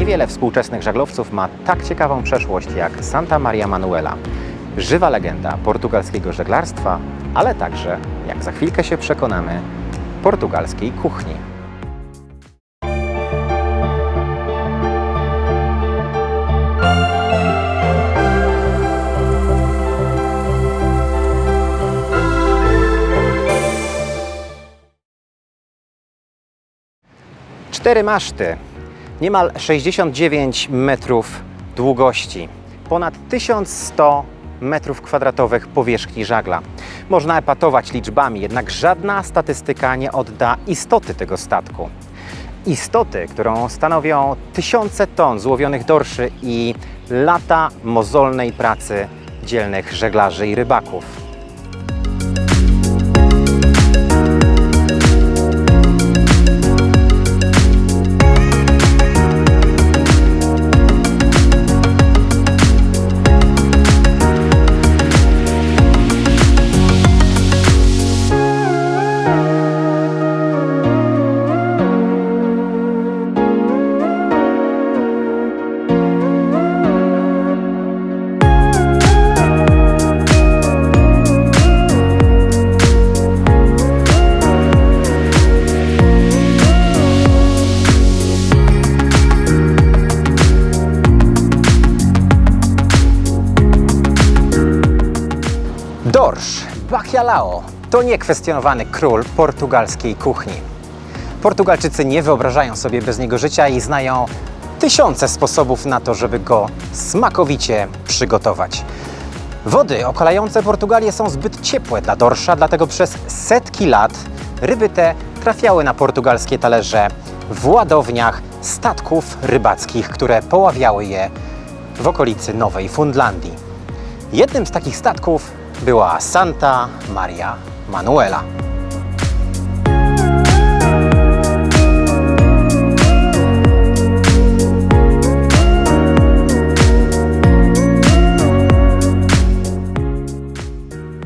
Niewiele współczesnych żaglowców ma tak ciekawą przeszłość jak Santa Maria Manuela. Żywa legenda portugalskiego żeglarstwa, ale także, jak za chwilkę się przekonamy, portugalskiej kuchni. Cztery maszty, niemal 69 metrów długości, ponad 1100 metrów kwadratowych powierzchni żagla. Można epatować liczbami, jednak żadna statystyka nie odda istoty tego statku. Istoty, którą stanowią tysiące ton złowionych dorszy i lata mozolnej pracy dzielnych żeglarzy i rybaków. Dorsz, bacalhau, to niekwestionowany król portugalskiej kuchni. Portugalczycy nie wyobrażają sobie bez niego życia i znają tysiące sposobów na to, żeby go smakowicie przygotować. Wody okalające Portugalię są zbyt ciepłe dla dorsza, dlatego przez setki lat ryby te trafiały na portugalskie talerze w ładowniach statków rybackich, które poławiały je w okolicy Nowej Fundlandii. Jednym z takich statków była Santa Maria Manuela.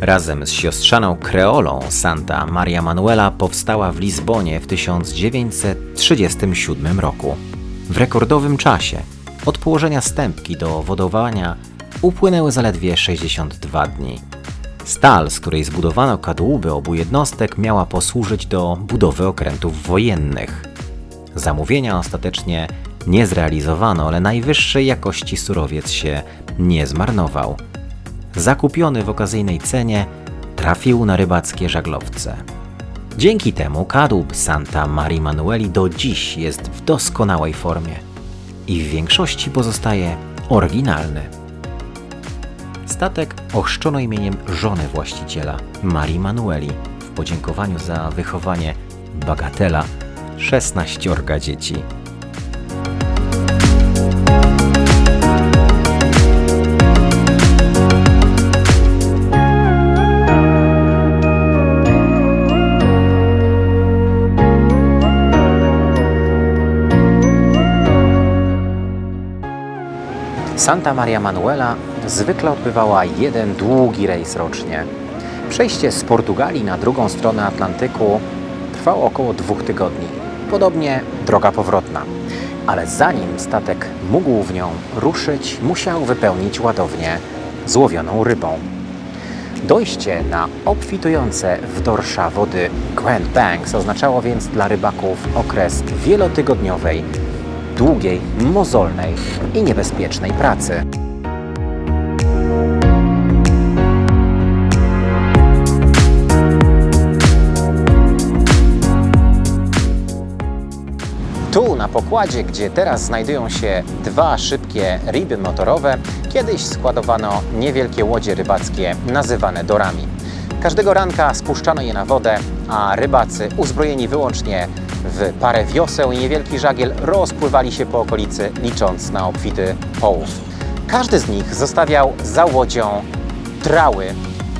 Razem z siostrzaną kreolą Santa Maria Manuela powstała w Lizbonie w 1937 roku. W rekordowym czasie od położenia stępki do wodowania upłynęły zaledwie 62 dni. Stal, z której zbudowano kadłuby obu jednostek, miała posłużyć do budowy okrętów wojennych. Zamówienia ostatecznie nie zrealizowano, ale najwyższej jakości surowiec się nie zmarnował. Zakupiony w okazyjnej cenie trafił na rybackie żaglowce. Dzięki temu kadłub Santa Marii Manueli do dziś jest w doskonałej formie i w większości pozostaje oryginalny. Statek ochrzczono imieniem żony właściciela, Marii Manueli, w podziękowaniu za wychowanie bagatela 16 dzieci. Santa Maria Manuela zwykle odbywała jeden długi rejs rocznie. Przejście z Portugalii na drugą stronę Atlantyku trwało około 2 tygodni. Podobnie droga powrotna. Ale zanim statek mógł w nią ruszyć, musiał wypełnić ładownię złowioną rybą. Dojście na obfitujące w dorsza wody Grand Banks oznaczało więc dla rybaków okres wielotygodniowej, długiej, mozolnej i niebezpiecznej pracy. Tu na pokładzie, gdzie teraz znajdują się dwa szybkie riby motorowe, kiedyś składowano niewielkie łodzie rybackie nazywane dorami. Każdego ranka spuszczano je na wodę, a rybacy uzbrojeni wyłącznie w parę wioseł i niewielki żagiel rozpływali się po okolicy, licząc na obfity połów. Każdy z nich zostawiał za łodzią trały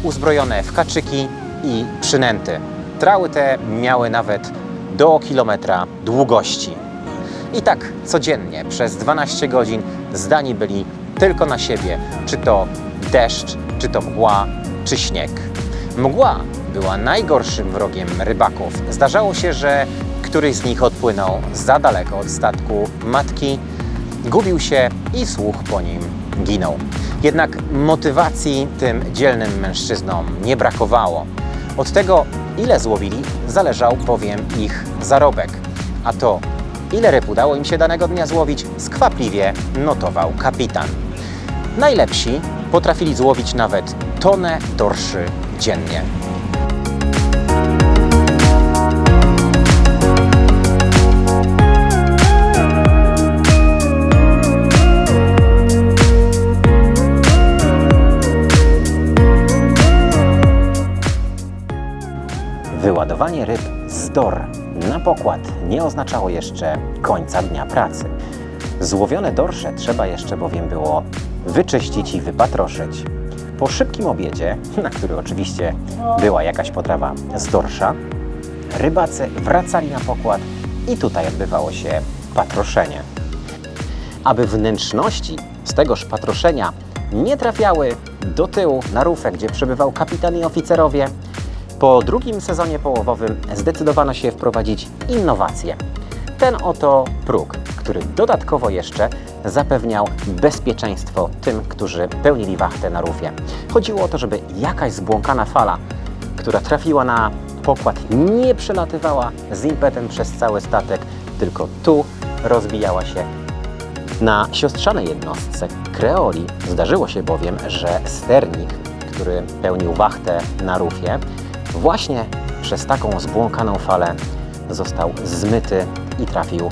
uzbrojone w haczyki i przynęty. Trały te miały nawet do kilometra długości. I tak codziennie przez 12 godzin zdani byli tylko na siebie, czy to deszcz, czy to mgła, czy śnieg. Mgła była najgorszym wrogiem rybaków. Zdarzało się, że któryś z nich odpłynął za daleko od statku matki gubił się i słuch po nim ginął. Jednak motywacji tym dzielnym mężczyznom nie brakowało. Od tego, ile złowili, zależał bowiem ich zarobek. A to, ile ryb udało im się danego dnia złowić, skwapliwie notował kapitan. Najlepsi potrafili złowić nawet tonę dorszy dziennie. Wyładowanie ryb z dor na pokład nie oznaczało jeszcze końca dnia pracy. Złowione dorsze trzeba jeszcze bowiem było wyczyścić i wypatroszyć. Po szybkim obiedzie, na który oczywiście była jakaś potrawa z dorsza, rybacy wracali na pokład i tutaj odbywało się patroszenie. Aby wnętrzności z tegoż patroszenia nie trafiały do tyłu na rufę, gdzie przebywał kapitan i oficerowie, po drugim sezonie połowowym zdecydowano się wprowadzić innowację. Ten oto próg, który dodatkowo jeszcze zapewniał bezpieczeństwo tym, którzy pełnili wachtę na rufie. Chodziło o to, żeby jakaś zbłąkana fala, która trafiła na pokład, nie przelatywała z impetem przez cały statek, tylko tu rozbijała się. Na siostrzanej jednostce Kreoli zdarzyło się bowiem, że sternik, który pełnił wachtę na rufie, właśnie przez taką zbłąkaną falę został zmyty i trafił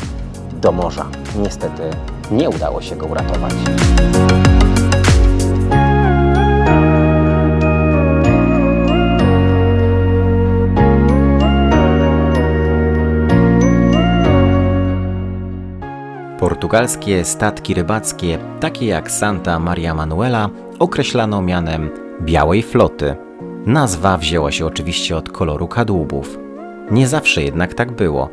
do morza. Niestety nie udało się go uratować. Portugalskie statki rybackie, takie jak Santa Maria Manuela, określano mianem Białej Floty. Nazwa wzięła się oczywiście od koloru kadłubów. Nie zawsze jednak tak było.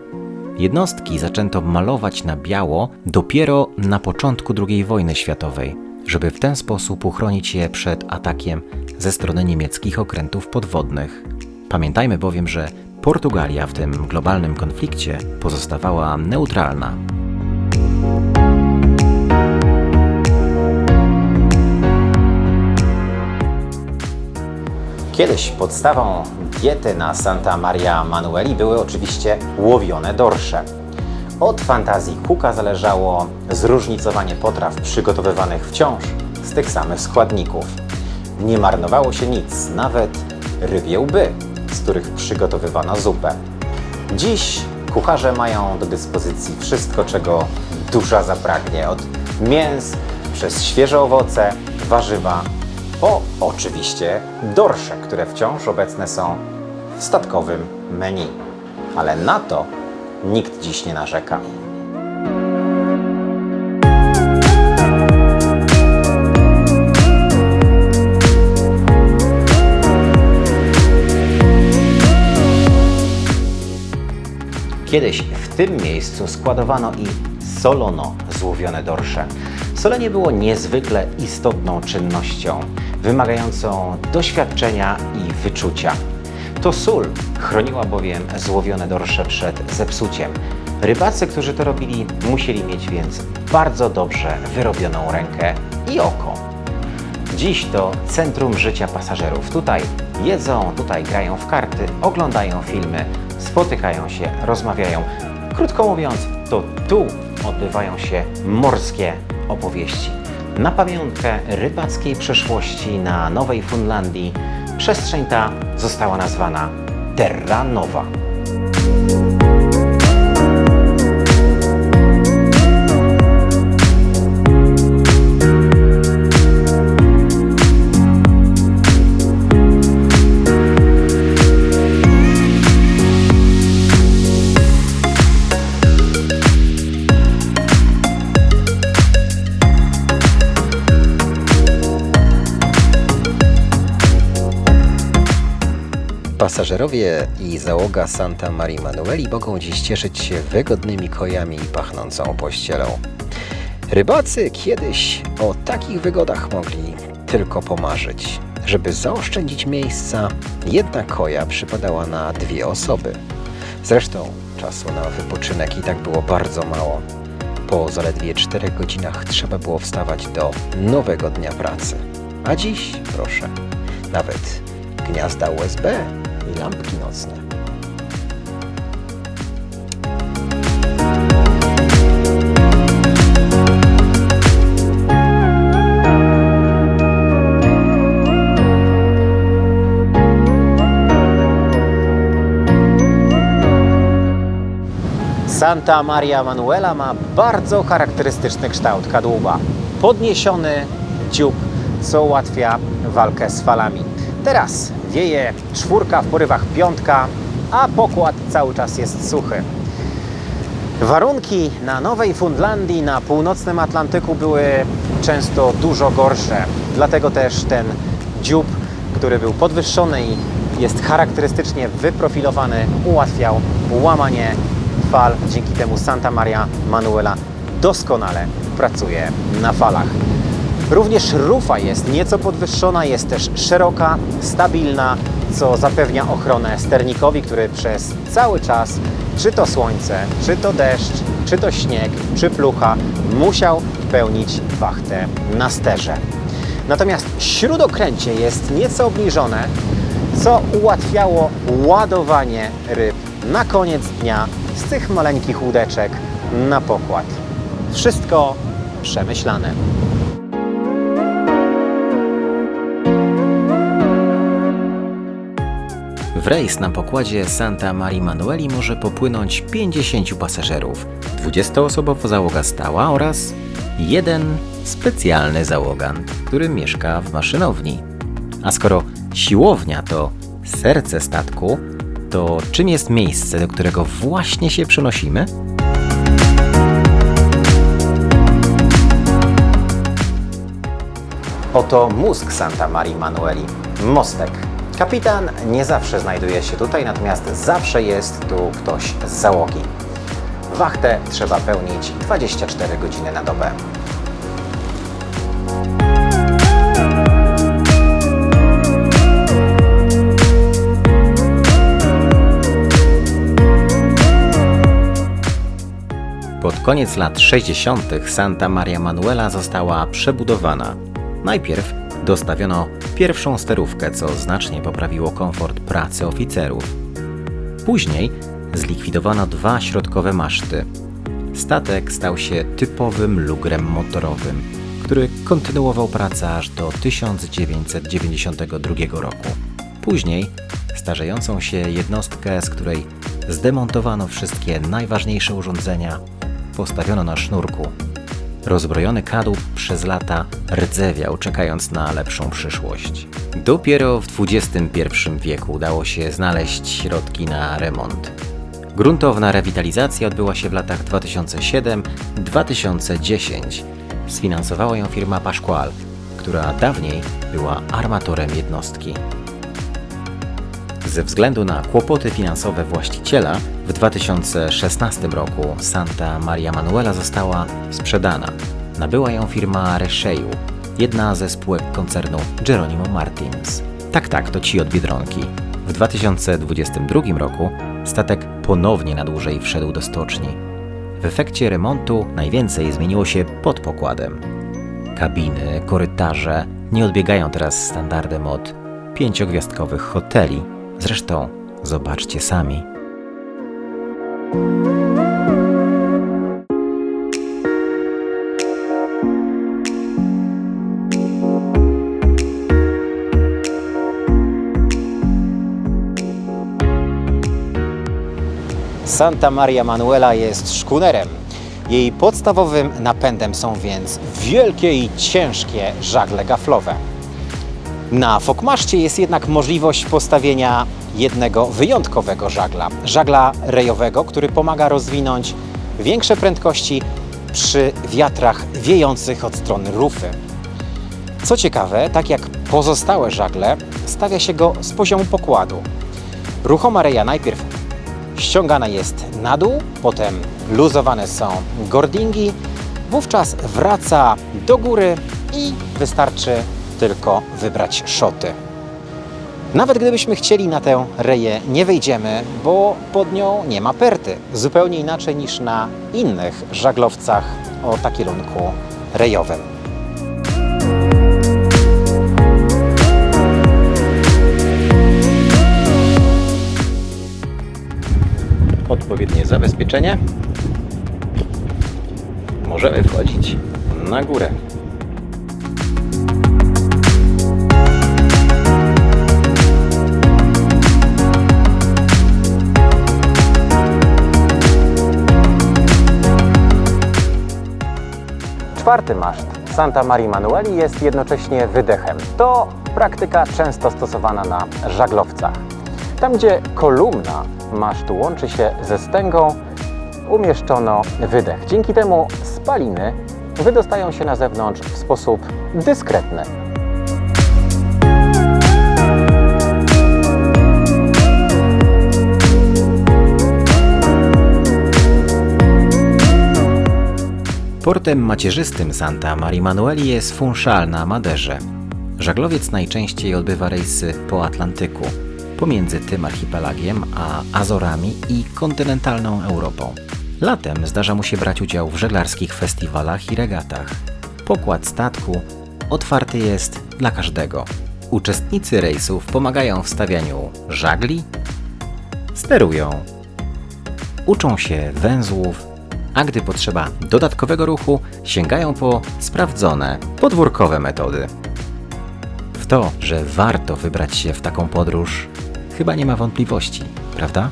Jednostki zaczęto malować na biało dopiero na początku II wojny światowej, żeby w ten sposób uchronić je przed atakiem ze strony niemieckich okrętów podwodnych. Pamiętajmy bowiem, że Portugalia w tym globalnym konflikcie pozostawała neutralna. Kiedyś podstawą diety na Santa Maria Manueli były oczywiście łowione dorsze. Od fantazji Cooka zależało zróżnicowanie potraw przygotowywanych wciąż z tych samych składników. Nie marnowało się nic, nawet rybie łby, z których przygotowywano zupę. Dziś kucharze mają do dyspozycji wszystko, czego dusza zapragnie, od mięs przez świeże owoce, warzywa, po oczywiście dorsze, które wciąż obecne są w statkowym menu. Ale na to nikt dziś nie narzeka. Kiedyś w tym miejscu składowano i solono złowione dorsze. Solenie było niezwykle istotną czynnością, wymagającą doświadczenia i wyczucia. To sól chroniła bowiem złowione dorsze przed zepsuciem. Rybacy, którzy to robili, musieli mieć więc bardzo dobrze wyrobioną rękę i oko. Dziś to centrum życia pasażerów. Tutaj jedzą, tutaj grają w karty, oglądają filmy, spotykają się, rozmawiają. Krótko mówiąc, to tu odbywają się morskie opowieści. Na pamiątkę rybackiej przeszłości na Nowej Fundlandii przestrzeń ta została nazwana Terra Nova. Pasażerowie i załoga Santa Maria Manueli mogą dziś cieszyć się wygodnymi kojami i pachnącą pościelą. Rybacy kiedyś o takich wygodach mogli tylko pomarzyć. Żeby zaoszczędzić miejsca, jedna koja przypadała na 2 osoby. Zresztą czasu na wypoczynek i tak było bardzo mało. Po zaledwie 4 godzinach trzeba było wstawać do nowego dnia pracy. A dziś, proszę, nawet gniazda USB i lampki nocne. Santa Maria Manuela ma bardzo charakterystyczny kształt kadłuba. Podniesiony dziób, co ułatwia walkę z falami. Teraz wieje 4 w porywach 5, a pokład cały czas jest suchy. Warunki na Nowej Fundlandii, na północnym Atlantyku były często dużo gorsze. Dlatego też ten dziób, który był podwyższony i jest charakterystycznie wyprofilowany, ułatwiał łamanie fal. Dzięki temu Santa Maria Manuela doskonale pracuje na falach. Również rufa jest nieco podwyższona, jest też szeroka, stabilna, co zapewnia ochronę sternikowi, który przez cały czas, czy to słońce, czy to deszcz, czy to śnieg, czy plucha, musiał pełnić wachtę na sterze. Natomiast śródokręcie jest nieco obniżone, co ułatwiało ładowanie ryb na koniec dnia z tych maleńkich łódeczek na pokład. Wszystko przemyślane. W rejs na pokładzie Santa Marii Manueli może popłynąć 50 pasażerów, 20-osobowa załoga stała oraz jeden specjalny załogant, który mieszka w maszynowni. A skoro siłownia to serce statku, to czym jest miejsce, do którego właśnie się przenosimy? Oto mózg Santa Marii Manueli, mostek. Kapitan nie zawsze znajduje się tutaj, natomiast zawsze jest tu ktoś z załogi. Wachtę trzeba pełnić 24 godziny na dobę. Pod koniec lat 60. Santa Maria Manuela została przebudowana. Najpierw dostawiono pierwszą sterówkę, co znacznie poprawiło komfort pracy oficerów. Później zlikwidowano 2 środkowe maszty. Statek stał się typowym lugrem motorowym, który kontynuował pracę aż do 1992 roku. Później starzejącą się jednostkę, z której zdemontowano wszystkie najważniejsze urządzenia, postawiono na sznurku. Rozbrojony kadłub przez lata rdzewiał, czekając na lepszą przyszłość. Dopiero w XXI wieku udało się znaleźć środki na remont. Gruntowna rewitalizacja odbyła się w latach 2007-2010. Sfinansowała ją firma Pascual, która dawniej była armatorem jednostki. Ze względu na kłopoty finansowe właściciela w 2016 roku Santa Maria Manuela została sprzedana. Nabyła ją firma Resheiu, jedna ze spółek koncernu Jeronimo Martins. Tak, to ci od Biedronki. W 2022 roku statek ponownie na dłużej wszedł do stoczni. W efekcie remontu najwięcej zmieniło się pod pokładem. Kabiny, korytarze nie odbiegają teraz standardem od 5-gwiazdkowych hoteli. Zresztą zobaczcie sami. Santa Maria Manuela jest szkunerem. Jej podstawowym napędem są więc wielkie i ciężkie żagle gaflowe. Na fokmaszcie jest jednak możliwość postawienia jednego wyjątkowego żagla rejowego, który pomaga rozwinąć większe prędkości przy wiatrach wiejących od strony rufy. Co ciekawe, tak jak pozostałe żagle, stawia się go z poziomu pokładu. Ruchoma reja najpierw ściągana jest na dół, potem luzowane są gordingi, wówczas wraca do góry i wystarczy tylko wybrać szoty. Nawet gdybyśmy chcieli na tę reję, nie wejdziemy, bo pod nią nie ma perty. Zupełnie inaczej niż na innych żaglowcach o kierunku rejowym. Odpowiednie zabezpieczenie. Możemy wchodzić na górę. Czwarty maszt Santa Maria Manueli jest jednocześnie wydechem. To praktyka często stosowana na żaglowcach. Tam, gdzie kolumna masztu łączy się ze stęgą, umieszczono wydech. Dzięki temu spaliny wydostają się na zewnątrz w sposób dyskretny. Portem macierzystym Santa Maria Manueli jest Funchal na Maderze. Żaglowiec najczęściej odbywa rejsy po Atlantyku, pomiędzy tym archipelagiem a Azorami i kontynentalną Europą. Latem zdarza mu się brać udział w żeglarskich festiwalach i regatach. Pokład statku otwarty jest dla każdego. Uczestnicy rejsów pomagają w stawianiu żagli, sterują, uczą się węzłów, a gdy potrzeba dodatkowego ruchu, sięgają po sprawdzone, podwórkowe metody. W to, że warto wybrać się w taką podróż, chyba nie ma wątpliwości, prawda?